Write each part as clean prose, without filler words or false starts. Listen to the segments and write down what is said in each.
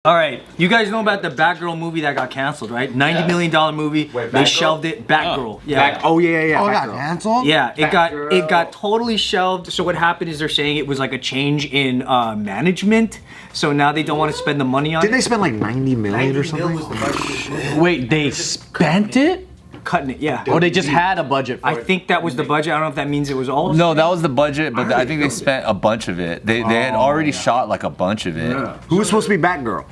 All right, you guys know about the Batgirl movie that got canceled, right? $90 million movie. Wait, they Batgirl? shelved it. Batgirl. Yeah. Oh yeah. Oh, it got Batgirl. canceled? Yeah, it got totally shelved. So what happened is they're saying it was like a change in management. So now they don't want to spend the money on it. Didn't they spend like 90 million or something? Wait, they spent it? Cutting it, yeah. Or they just had a budget for I it? think that was the budget. I don't know if that means it was all. No, that was the budget, but I think they spent a bunch of it. They had already shot like a bunch of it. Who was supposed to be Batgirl?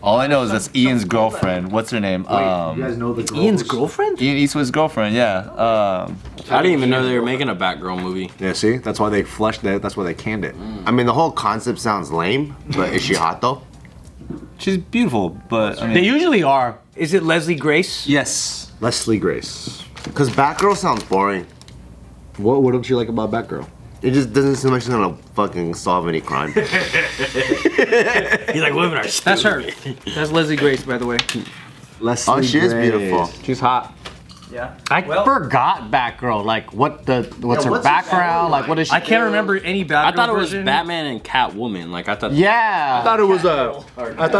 All I know is that's Ian's girlfriend. What's her name? You guys know the girl? Ian's girlfriend? Ian Eastwood's girlfriend, yeah. I didn't even know they were making a Batgirl movie. Yeah, see? That's why they fleshed that. That's why they canned it. I mean, the whole concept sounds lame, but is she hot though? She's beautiful, but I mean, They usually are. Is it Leslie Grace? yes. Leslie Grace. Because Batgirl sounds boring. What don't you like about Batgirl? It just doesn't seem like she's gonna fucking solve any crime. He's like, women are stupid. That's her. That's Leslie Grace, by the way. Leslie Oh, she is Grace. beautiful. She's hot. Yeah. I forgot Batgirl. Like, what's her background? Like, what is she? I can't remember any Batgirl I thought it was version. Batman and Catwoman. Like I thought. Yeah. I thought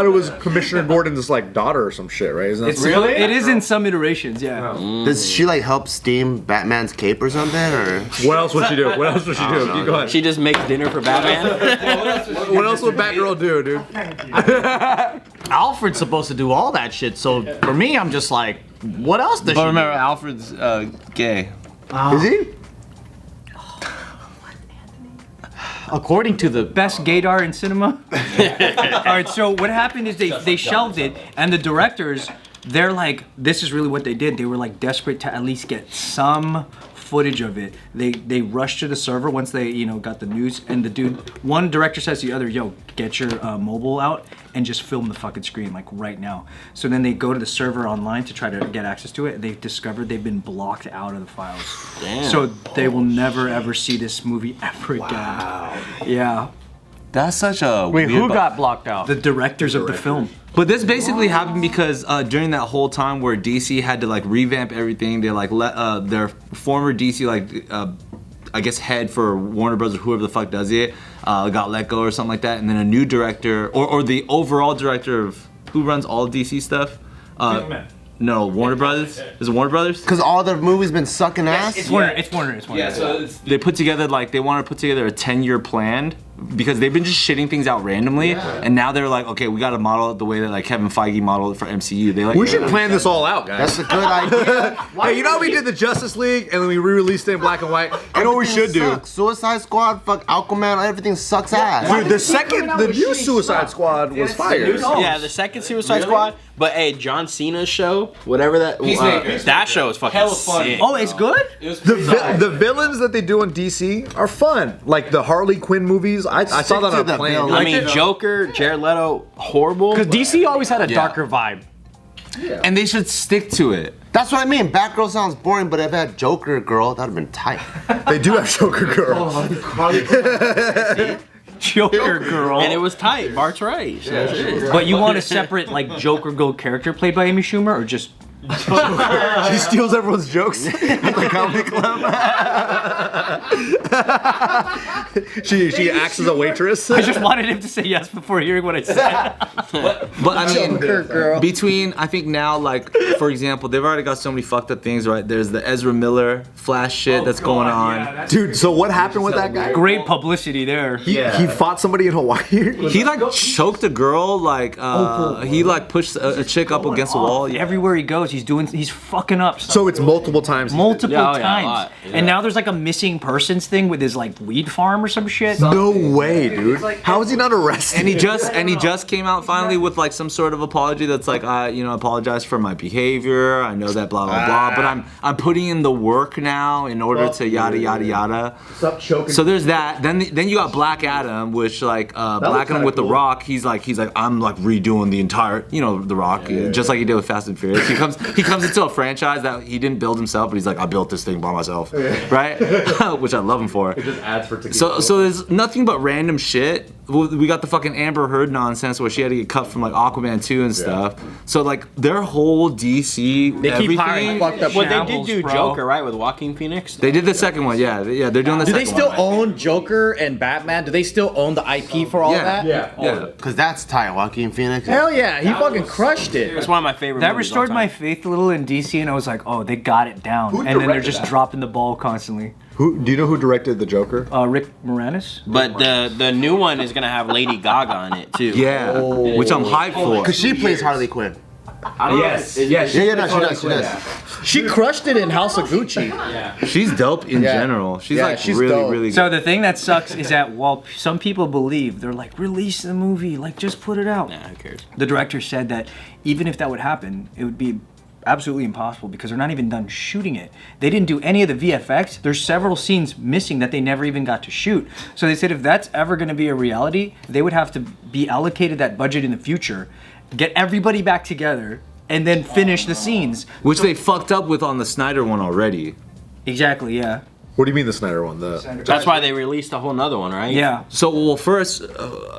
it was Commissioner Gordon's like daughter or some shit, right? Isn't that It's really? It is in some iterations, yeah. Does she like help steam Batman's cape or something? Or What else would she do? What else would she do? Keep going. She just makes dinner for Batman. What else would Batgirl do, dude? Alfred's supposed to do all that shit. So for me, I'm just like, what else does she But remember, do? Alfred's gay. Is he? According to the Best gaydar in cinema. All right, so what happened is they shelved it, and the directors, they're like, this is really what they did. They were like desperate to at least get some footage of it. They rushed to the server once they got the news, and one director says to the other, yo, get your mobile out and just film the fucking screen like right now. So then they go to the server online to try to get access to it. They've discovered they've been blocked out of the files. Damn. So they will never ever see this movie ever again. Yeah. That's such a wait, weird who got blocked out? The directors of the film. But this basically happened because during that whole time where DC had to like revamp everything, they like let their former DC I guess head for Warner Bros. Or whoever the fuck does it got let go or something like that, and then a new director or the overall director of who runs all DC stuff. No, Warner Brothers. Is it Warner Brothers? because all their movies been sucking ass. It's Warner. It's Warner. Yeah, so they put together they want to put together a 10-year plan because they've been just shitting things out randomly, and now they're like, okay, we got to model it the way that like Kevin Feige modeled it for MCU. They like We should plan this all out, guys. That's a good idea. Hey, you know we did the Justice League and then we re-released it in black and white. You know what we should do? Sucks. Suicide Squad, fuck Aquaman, everything sucks ass. Dude, the new Suicide Squad was fire. Yeah, the second Suicide Squad. But hey, John Cena's show, whatever that that show is fucking sick. Oh, it's good? The villains that they do in DC are fun. Like the Harley Quinn movies. I saw that on a the plane. villain. I mean, Joker, Jared Leto, horrible. Because DC always had a darker vibe. and they should stick to it. That's what I mean. Batgirl sounds boring, but if I had Joker girl, that'd have been tight. They do have Joker Girl. Joker girl. And it was tight. Bart's right. But you want a separate like Joker girl character played by Amy Schumer, or just? She steals everyone's jokes at the comedy club. she acts as a waitress. I just wanted him to say yes before hearing what I said. But I mean, between I think now, like for example, they've already got so many fucked up things, right? There's the Ezra Miller Flash shit that's going on. Dude, so what happened with that guy? Great publicity there. He fought somebody in Hawaii. He like choked a girl, like he like pushed a chick up against a wall. Yeah. Everywhere he goes, he's fucking up. So it's multiple times. Multiple Yeah, oh, yeah, a times. lot, yeah. And now there's like a missing persons thing with his like weed farm or some shit. No way, dude. How is he not arrested? And he just came out finally with like some sort of apology that's like I apologize for my behavior. I know that blah blah blah, but I'm putting in the work now in order to yada yada yada. Stop choking. So there's that. Then you got Black Adam, which like Black Adam with The Rock. He's like I'm like redoing the entire The Rock just like he did with Fast and Furious. He comes into a franchise that he didn't build himself, but he's like I built this thing by myself, right? Which I love him for. It just adds for tequila. So there's nothing but random shit. we got the fucking Amber Heard nonsense where she had to get cut from like Aquaman 2 and stuff. So like their whole DC, They keep hiring everything. fucked up Well, they did Shambles, do bro. Joker, right, with Joaquin Phoenix? They did the second one, yeah, they're doing the Do second they still one. own Joker and Batman? Do they still own the IP for all of that? Yeah. Because that's tight, Joaquin Phoenix. Hell yeah, he fucking crushed it. It's one of my favorite That movies restored of all my time. faith a little in DC, and I was like, oh, they got it down. And then they're directed just that? dropping the ball constantly. Who do you know who directed the Joker? Rick Moranis? But the new one is going to have Lady Gaga in it, too. Yeah, which I'm hyped for. Because she plays Harley Quinn. Yes. Yes. Yeah, no, she does. She does. She crushed it in House of Gucci. She's dope in Yeah. general. She's Yeah, like she's really, dope. really good. So the thing that sucks is that while some people believe, they're like, release the movie, like just put it out. Nah, who cares? The director said that even if that would happen, it would be absolutely impossible because they're not even done shooting it. They didn't do any of the VFX. There's several scenes missing that they never even got to shoot. So they said if that's ever going to be a reality, they would have to be allocated that budget in the future, get everybody back together, and then finish the scenes. Which they fucked up with on the Snyder one already. Exactly, yeah. What do you mean the Snyder one? That's why they released a whole nother one, right? Yeah. So, well, first,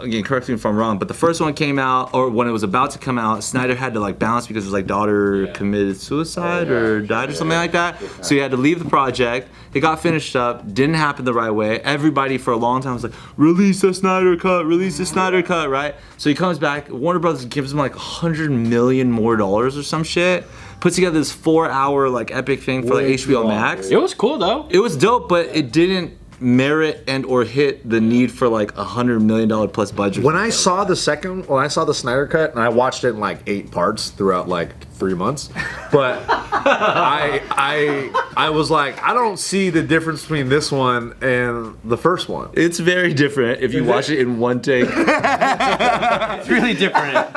again, correct me if I'm wrong, but the first one came out, or when it was about to come out, Snyder had to like balance because his like daughter committed suicide or died or something like that. So he had to leave the project. It got finished up, didn't happen the right way. Everybody for a long time was like, release the Snyder Cut, release the Snyder Cut, right? So he comes back, Warner Brothers gives him like $100 million more or some shit. Puts together this 4-hour like epic thing for like HBO Max. It was cool, though. It was dope, but it didn't merit and or hit the need for like $100 million plus budget. When I saw the Snyder Cut, and I watched it in like 8 parts throughout like 3 months, but I was like, I don't see the difference between this one and the first one. It's very different if you watch it in one take. It's really different.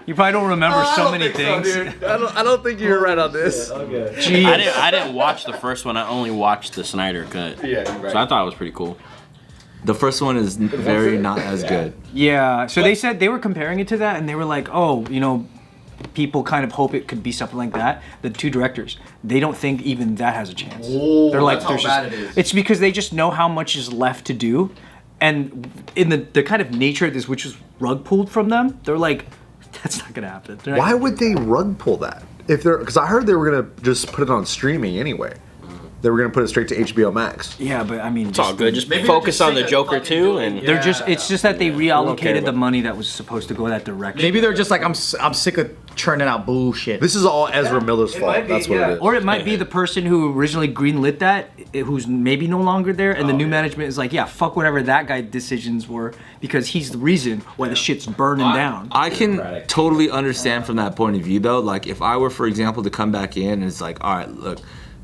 You probably don't remember so many things. I don't think you're right on this. Jeez. I didn't watch the first one. I only watched the Snyder Cut. Yeah, right. So I thought it was pretty cool. The first one is very not as good. Yeah, so they said they were comparing it to that, and they were like, oh, you know, people kind of hope it could be something like that. The two directors, they don't think even that has a chance. They're like, that's how there's bad just, it is. It's because they just know how much is left to do, and in the kind of nature of this, which was rug pulled from them, they're like, that's not gonna happen. They're not Why gonna- would they rug pull that? If they're, because I heard they were gonna just put it on streaming anyway. They were gonna put it straight to HBO Max. Yeah, but I mean, It's all good. Just focus on the Joker, too. And They're it's just that they reallocated the about money that was supposed to go that direction. Maybe they're just like, I'm sick of churning out bullshit. This is all Ezra Miller's fault. That's what it is. Or it might be the person who originally greenlit that, who's maybe no longer there, and the new management is like, yeah, fuck whatever that guy's decisions were, because he's the reason why the shit's burning down. I can totally understand from that point of view though. Like if I were, for example, to come back in and it's like, all right, look,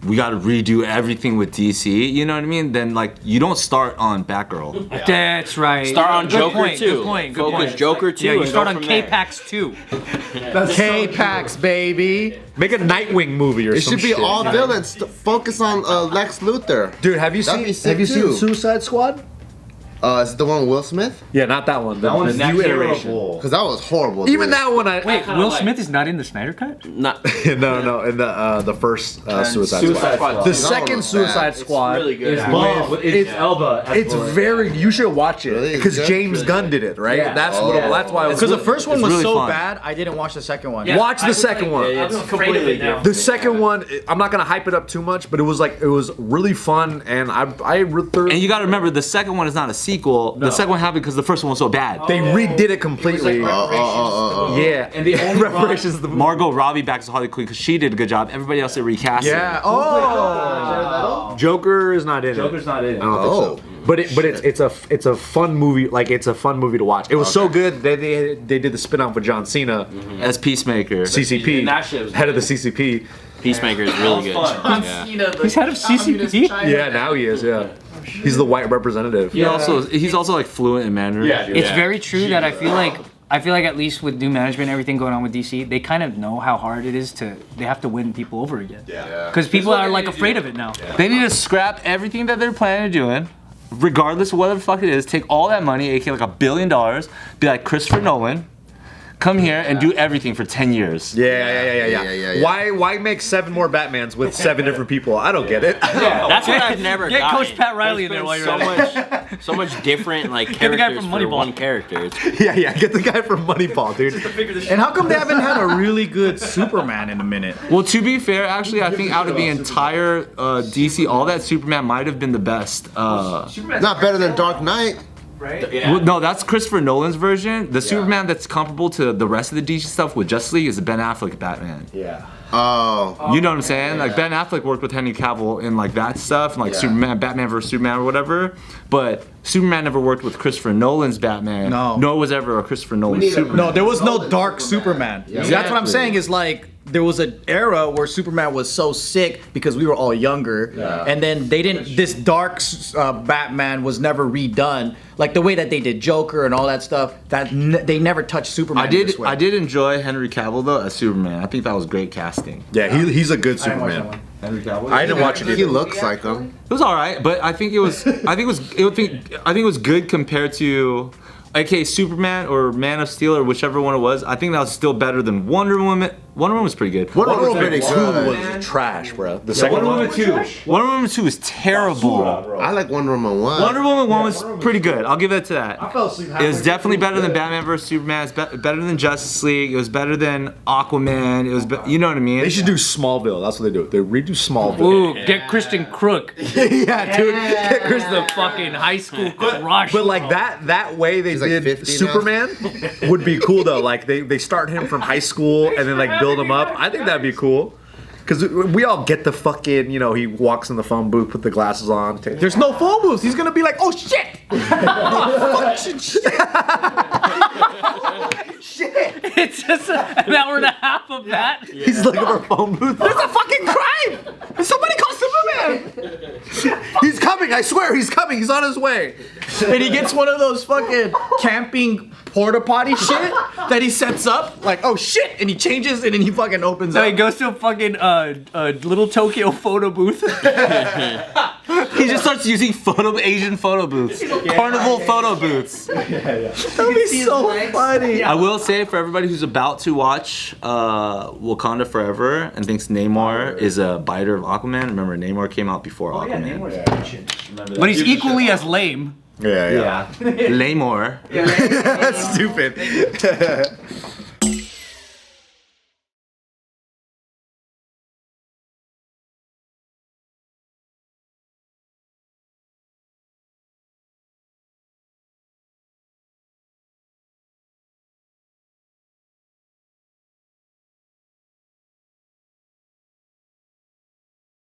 we got to redo everything with DC. You know what I mean? Then like you don't start on Batgirl. That's right. start on Good Joker, point, too. Good point. Good Focus point. Joker, too. Yeah, you and start go on from there. K-Pax 2. K-Pax, baby. Make a Nightwing movie or It some should be shit. all villains. Focus on Lex Luthor. Dude, have you That'd seen be sick, seen too. Suicide Squad? Is it the one with Will Smith? Yeah, not that one. The new iteration. Because that was horrible. Even dude. that one, I Wait, Will Smith is not in the Snyder Cut? Not, no, in the first Suicide Squad. Squad. The That second was Suicide bad. Squad really good. is Yeah. with it's Elba. It's very. You should watch it Really? because Is it? James Gunn did it, right? Yeah. That's what. That's why. Because the first one It's was really so fun. bad, I didn't watch the second one. Watch the second one. it's completely different. The second one, I'm not gonna hype it up too much, but it was really fun, and I And you got to remember, the second one is not a sequel. The second one happened because the first one was so bad. they redid it completely. Yeah, and the reparations of the Margot Robbie back as Harley Quinn because she did a good job. Everybody else they recast. Yeah. Oh. Joker is not in it. Joker's not in it. I don't think so. But it's a fun movie. Like it's a fun movie to watch. It was so good. They did the spin-off with John Cena, As Peacemaker. CCP, And that shit was head of the CCP. Peacemaker is really good. Yeah. He's head of CCP? Yeah, now he is. Yeah, he's the white representative. He's also like fluent in Mandarin. It's very true that I feel like at least with new management and everything going on with DC, they kind of know how hard it is they have to win people over again. Yeah. Because people are like afraid of it now. They need to scrap everything that they're planning on doing, regardless of what the fuck it is. Take all that money, aka like $1 billion, be like Christopher Nolan, come here and do everything for 10 years. Yeah. Why make 7 more Batmans with 7 different people? I don't get it. That's what I've never Get gotten. Coach Pat Riley in there while you're so at it. much. so much different like Get the guy characters from for Moneyball. one character. It's Yeah, get the guy from Moneyball, dude. And how come they haven't had a really good Superman in a minute? Well, to be fair, actually, I think out of the entire DC, all that Superman might have been the best. Not better than Dark Knight. Well, no, that's Christopher Nolan's version. The Superman that's comparable to the rest of the DC stuff with Justice League is the Ben Affleck Batman. Yeah. Oh. You know what I'm saying? Like Ben Affleck worked with Henry Cavill in like that stuff, and like Superman, Batman vs Superman or whatever. But Superman never worked with Christopher Nolan's Batman. No. Nor was ever a Christopher Nolan Superman. No, there was no dark Superman. That's what I'm saying is like there was an era where Superman was so sick because we were all younger, and then they didn't. This dark Batman was never redone, like the way that they did Joker and all that stuff. That they never touched Superman. I did enjoy Henry Cavill though as Superman. I think that was great casting. Yeah, he's a good Superman. Henry Cavill. I didn't watch it either. He looks like him. It was all right, but I think it was good compared to, okay, Superman or Man of Steel or whichever one it was. I think that was still better than Wonder Woman. Wonder Woman was pretty good. Wonder Woman Woman 2 good. was trash, bro. The second Wonder one. Woman 2. Wonder Woman 2 is terrible. I like Wonder Woman 1. Wonder Woman 1 was pretty good. I'll give it to that. It was definitely better than Batman vs Superman. It's better than Justice League. It was better than Aquaman. It was, you know what I mean? They should do Smallville. That's what they do. They redo Smallville. Ooh, get Kristen Crook. Yeah, dude. Get Chris The fucking high school crush. But like that way they He's like did 50 now. Superman would be cool though. Like they start him from high school and then like build him up. I think that'd be cool. Cause we all get the fucking, he walks in the phone booth, put the glasses on. There's no phone booths. He's gonna be like, oh shit! It's just an hour and a half of that. He's looking for a phone booth. There's a fucking crime! Somebody call Superman! He's coming, I swear, he's coming, he's on his way. And he gets one of those fucking camping porta potty shit that he sets up, like, oh shit! And he changes and then he fucking opens So he up. goes to a fucking little Tokyo photo booth. He just starts using Asian photo booths. Carnival photo booths. That'd be so funny. I will say for everybody who's about to watch Wakanda Forever and thinks Namor is a biter of Aquaman, remember Namor came out before Aquaman. But he's equally as lame. Yeah. Namor. That's stupid.